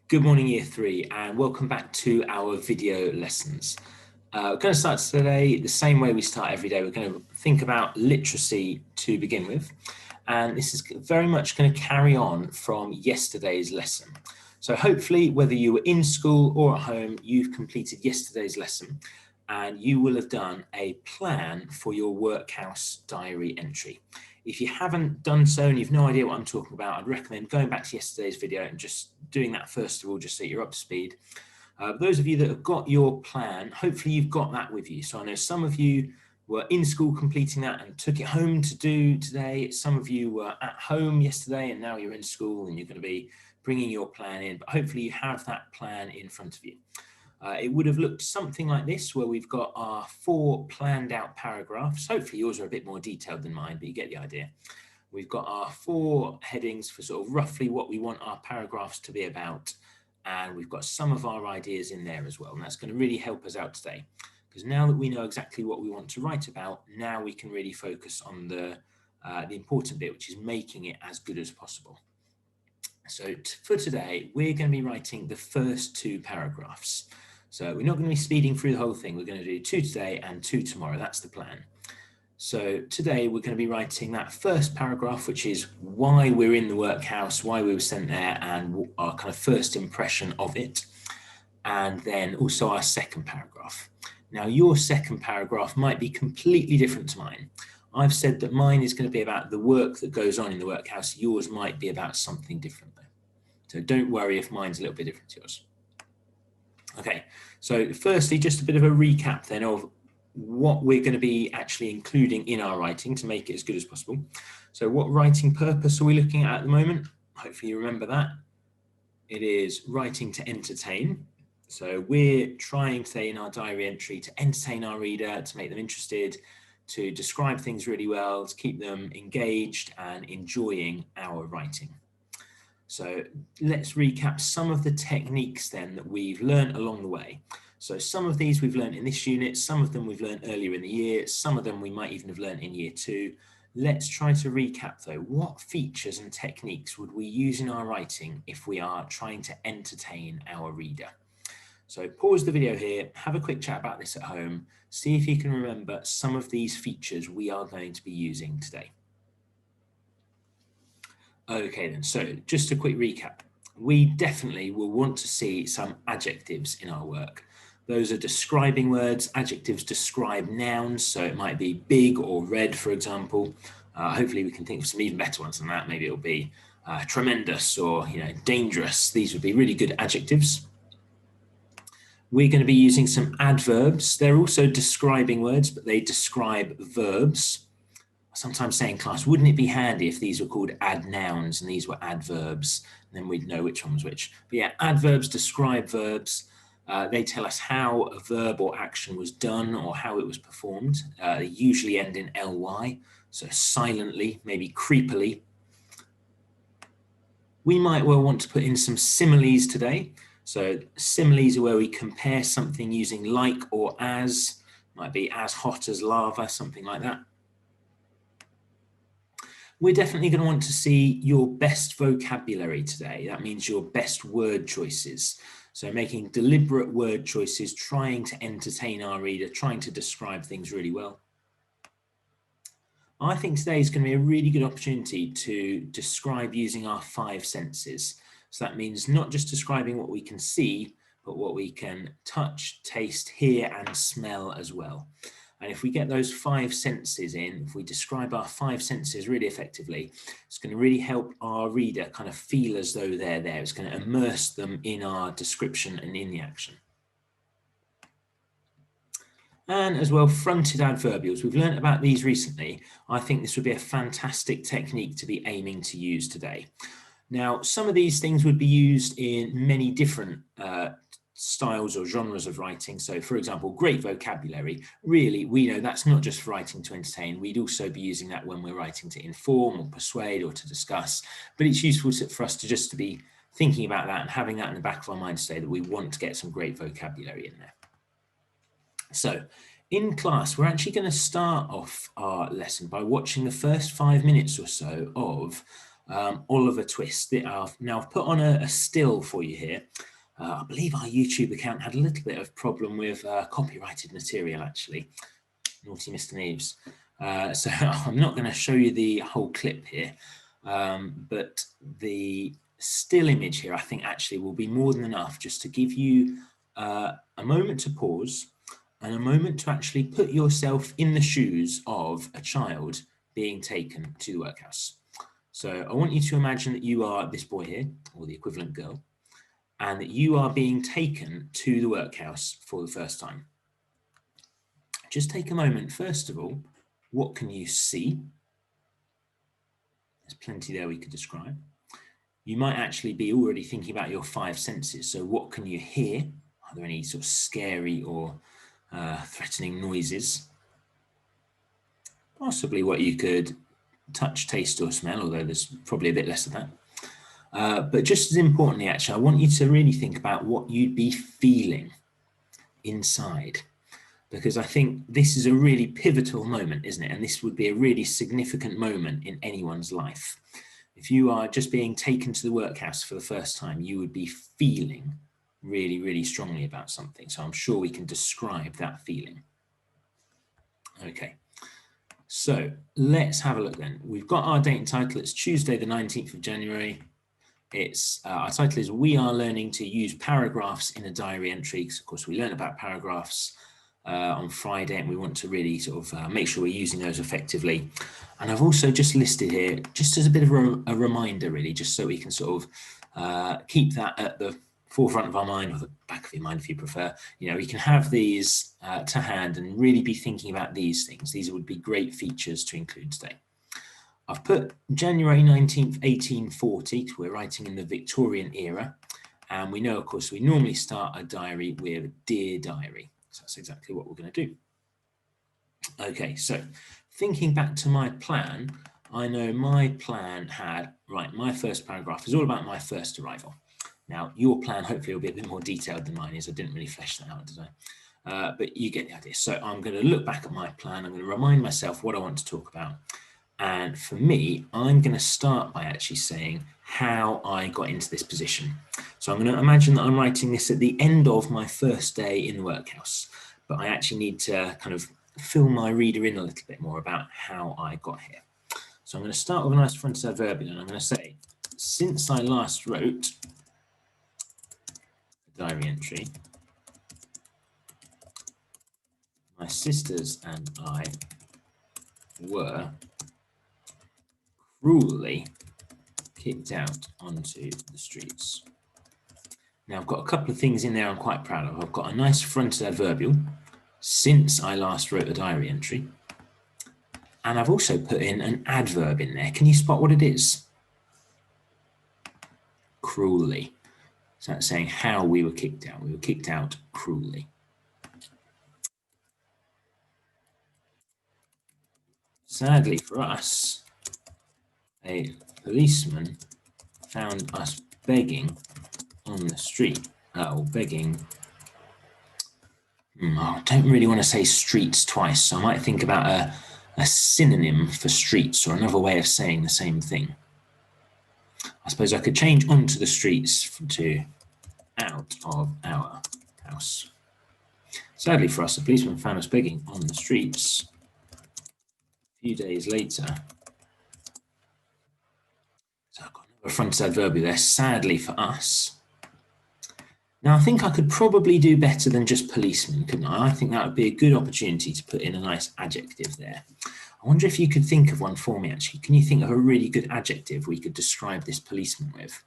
Good morning, Year 3, and welcome back to our video lessons. We're going to start today the same way we start every day. We're going to think about literacy to begin with, and this is very much going to carry on from yesterday's lesson. So hopefully, whether you were in school or at home, you've completed yesterday's lesson, and you will have done a plan for your workhouse diary entry. If you haven't done so and you've no idea what I'm talking about, I'd recommend going back to yesterday's video and just doing that first of all, just so you're up to speed. Those of you that have got your plan, hopefully you've got that with you. So I know some of you were in school completing that and took it home to do today. Some of you were at home yesterday and now you're in school and you're going to be bringing your plan in, but hopefully you have that plan in front of you. It would have looked something like this, where we've got our 4 planned out paragraphs. Hopefully yours are a bit more detailed than mine, but you get the idea. We've got our 4 headings for sort of roughly what we want our paragraphs to be about. And we've got some of our ideas in there as well. And that's going to really help us out today. Because now that we know exactly what we want to write about, now we can really focus on the important bit, which is making it as good as possible. So for today, we're going to be writing the first 2 paragraphs. So we're not going to be speeding through the whole thing. We're going to do 2 today and 2 tomorrow. That's the plan. So today we're going to be writing that first paragraph, which is why we're in the workhouse, why we were sent there, and our kind of first impression of it. And then also our second paragraph. Now, your second paragraph might be completely different to mine. I've said that mine is going to be about the work that goes on in the workhouse. Yours might be about something different though. So don't worry if mine's a little bit different to yours. Okay, so firstly, just a bit of a recap then of what we're going to be actually including in our writing to make it as good as possible. So what writing purpose are we looking at the moment? Hopefully you remember that. It is writing to entertain. So we're trying today in our diary entry to entertain our reader, to make them interested, to describe things really well, to keep them engaged and enjoying our writing. So let's recap some of the techniques then that we've learned along the way. So some of these we've learned in this unit, some of them we've learned earlier in the year, some of them we might even have learned in year 2. Let's try to recap though. What features and techniques would we use in our writing if we are trying to entertain our reader? So pause the video here, have a quick chat about this at home, see if you can remember some of these features we are going to be using today. Okay then, so just a quick recap. We definitely will want to see some adjectives in our work. Those are describing words. Adjectives describe nouns, so it might be big or red, for example. Hopefully we can think of some even better ones than that. Maybe it'll be tremendous or dangerous. These would be really good adjectives. We're going to be using some adverbs. They're also describing words, but they describe verbs. Sometimes say in class, wouldn't it be handy if these were called adnouns and these were adverbs? And then we'd know which one was which. But yeah, adverbs describe verbs. They tell us how a verb or action was done or how it was performed. They usually end in ly, so silently, maybe creepily. We might well want to put in some similes today. So similes are where we compare something using like or as. Might be as hot as lava, something like that. We're definitely going to want to see your best vocabulary today. That means your best word choices. So making deliberate word choices, trying to entertain our reader, trying to describe things really well. I think today is going to be a really good opportunity to describe using our 5 senses. So that means not just describing what we can see, but what we can touch, taste, hear, and smell as well. And if we get those 5 senses in, if we describe our 5 senses really effectively, it's going to really help our reader kind of feel as though they're there. It's going to immerse them in our description and in the action. And as well, fronted adverbials. We've learned about these recently. I think this would be a fantastic technique to be aiming to use today. Now, some of these things would be used in many different styles or genres of writing. So for example, great vocabulary, really, we know that's not just for writing to entertain. We'd also be using that when we're writing to inform or persuade or to discuss, but it's useful for us to just to be thinking about that and having that in the back of our mind today, that we want to get some great vocabulary in there. So in class, we're actually going to start off our lesson by watching the first 5 minutes or so of Oliver Twist. Now I've put on a still for you here. I believe our YouTube account had a little bit of problem with copyrighted material, actually. Naughty Mr. Neves. So I'm not going to show you the whole clip here, but the still image here, I think actually will be more than enough just to give you a moment to pause and a moment to actually put yourself in the shoes of a child being taken to the workhouse. So I want you to imagine that you are this boy here, or the equivalent girl, and that you are being taken to the workhouse for the first time. Just take a moment, first of all, what can you see? There's plenty there we could describe. You might actually be already thinking about your 5 senses. So what can you hear? Are there any sort of scary or threatening noises? Possibly what you could touch, taste or smell, although there's probably a bit less of that. But just as importantly, actually, I want you to really think about what you'd be feeling inside, because I think this is a really pivotal moment, isn't it? And this would be a really significant moment in anyone's life. If you are just being taken to the workhouse for the first time, you would be feeling really, really strongly about something. So I'm sure we can describe that feeling. Okay, so let's have a look then. We've got our date and title. It's Tuesday, the 19th of January. It's our title is We Are Learning to Use Paragraphs in a Diary Entry. Because of course we learned about paragraphs on Friday, and we want to really sort of make sure we're using those effectively. And I've also just listed here, just as a bit of a reminder, really, just so we can sort of keep that at the forefront of our mind, or the back of your mind if you prefer. You know, we can have these to hand and really be thinking about these things. These would be great features to include today. I've put January 19th, 1840, because we're writing in the Victorian era. And we know, of course, we normally start a diary with Dear Diary. So that's exactly what we're going to do. Okay, so thinking back to my plan, I know my plan had, right, my first paragraph is all about my first arrival. Now, your plan hopefully will be a bit more detailed than mine is. I didn't really flesh that out, did I? But you get the idea. So I'm going to look back at my plan. I'm going to remind myself what I want to talk about. And for me, I'm going to start by actually saying how I got into this position. So I'm going to imagine that I'm writing this at the end of my first day in the workhouse, but I actually need to kind of fill my reader in a little bit more about how I got here. So I'm going to start with a nice fronted adverbial, and I'm going to say, since I last wrote a diary entry, my sisters and I were cruelly kicked out onto the streets. Now I've got a couple of things in there I'm quite proud of. I've got a nice fronted adverbial, since I last wrote a diary entry, and I've also put in an adverb in there. Can you spot what it is? Cruelly. So that's saying how we were kicked out. We were kicked out cruelly. Sadly for us, a policeman found us begging on the street. Begging. I don't really want to say streets twice, so I might think about a synonym for streets, or another way of saying the same thing. I suppose I could change onto the streets to out of our house. Sadly for us, a policeman found us begging on the streets. A few days later, so I've got another fronted adverbial there, sadly for us. Now, I think I could probably do better than just policeman, couldn't I? I think that would be a good opportunity to put in a nice adjective there. I wonder if you could think of one for me, actually. Can you think of a really good adjective we could describe this policeman with?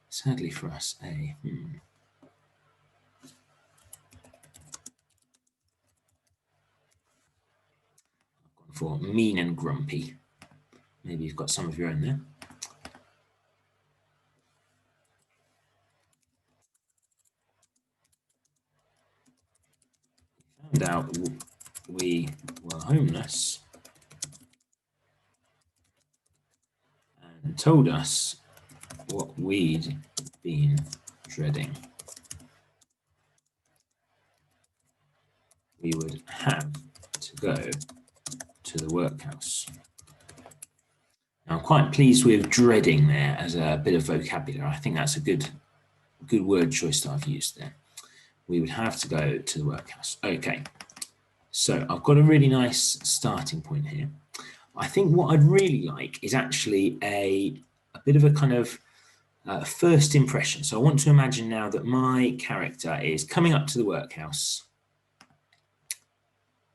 Sadly for us, I've gone for mean and grumpy. Maybe you've got some of your own there. Found out we were homeless and told us what we'd been dreading. We would have to go to the workhouse. I'm quite pleased with dreading there as a bit of vocabulary. I think that's a good word choice that I've used there. We would have to go to the workhouse. Okay, so I've got a really nice starting point here. I think what I'd really like is actually a bit of a kind of first impression. So I want to imagine now that my character is coming up to the workhouse,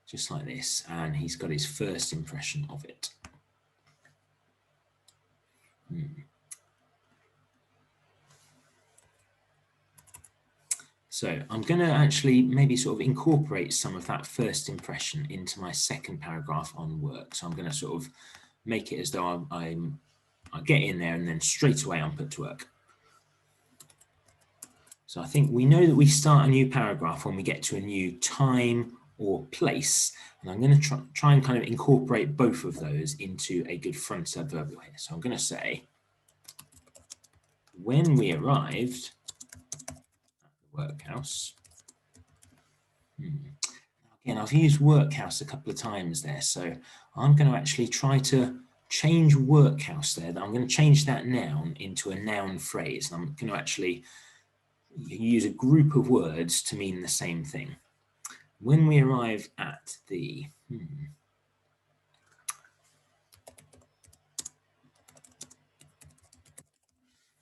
just like this, and he's got his first impression of it. So I'm going to actually maybe sort of incorporate some of that first impression into my second paragraph on work. So I'm going to sort of make it as though I get in there and then straight away I'm put to work. So I think we know that we start a new paragraph when we get to a new time or place. And I'm going to try and kind of incorporate both of those into a good front adverbial here. So I'm going to say, when we arrived at the workhouse. Again, I've used workhouse a couple of times there. So I'm going to actually try to change workhouse there. I'm going to change that noun into a noun phrase. And I'm going to actually use a group of words to mean the same thing. When we arrived at the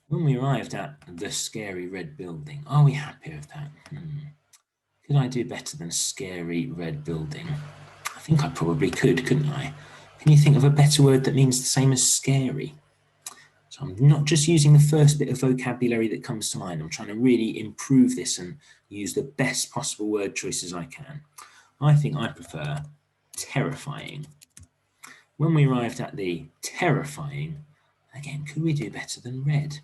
when we arrived at the scary red building, are we happy with that? Could I do better than scary red building? I think I probably could, couldn't I? Can you think of a better word that means the same as scary? So I'm not just using the first bit of vocabulary that comes to mind. I'm trying to really improve this and use the best possible word choices I can. I think I prefer terrifying. When we arrived at the terrifying, again, could we do better than red?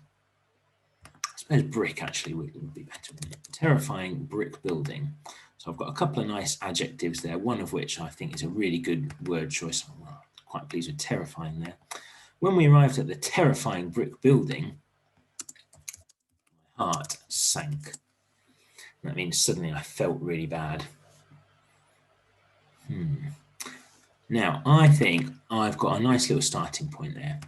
I suppose brick actually would be better, wouldn't it? Terrifying brick building. So I've got a couple of nice adjectives there, one of which I think is a really good word choice. I'm quite pleased with terrifying there. When we arrived at the terrifying brick building, my heart sank. That means suddenly I felt really bad. Now, I think I've got a nice little starting point there.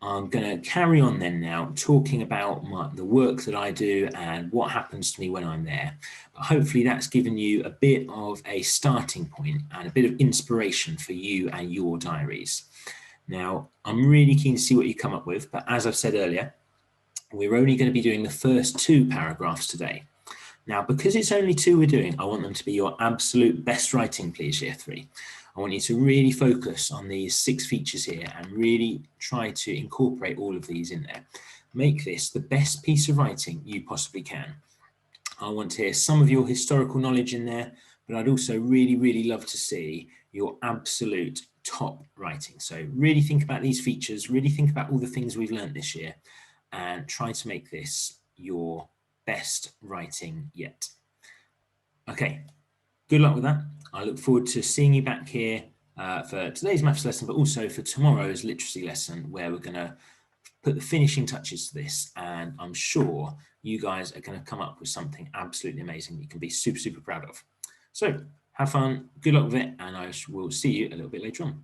I'm going to carry on then now talking about the work that I do and what happens to me when I'm there. But hopefully that's given you a bit of a starting point and a bit of inspiration for you and your diaries. Now, I'm really keen to see what you come up with, but as I've said earlier, we're only going to be doing the first 2 paragraphs today. Now, because it's only 2 we're doing, I want them to be your absolute best writing, please, Year 3. I want you to really focus on these 6 features here and really try to incorporate all of these in there. Make this the best piece of writing you possibly can. I want to hear some of your historical knowledge in there, but I'd also really, really love to see your absolute top writing. So really think about these features, really think about all the things we've learned this year and try to make this your best writing yet. Okay, good luck with that. I look forward to seeing you back here for today's maths lesson, but also for tomorrow's literacy lesson, where we're going to put the finishing touches to this. And I'm sure you guys are going to come up with something absolutely amazing that you can be super, super proud of. So have fun, good luck with it, and I will see you a little bit later on.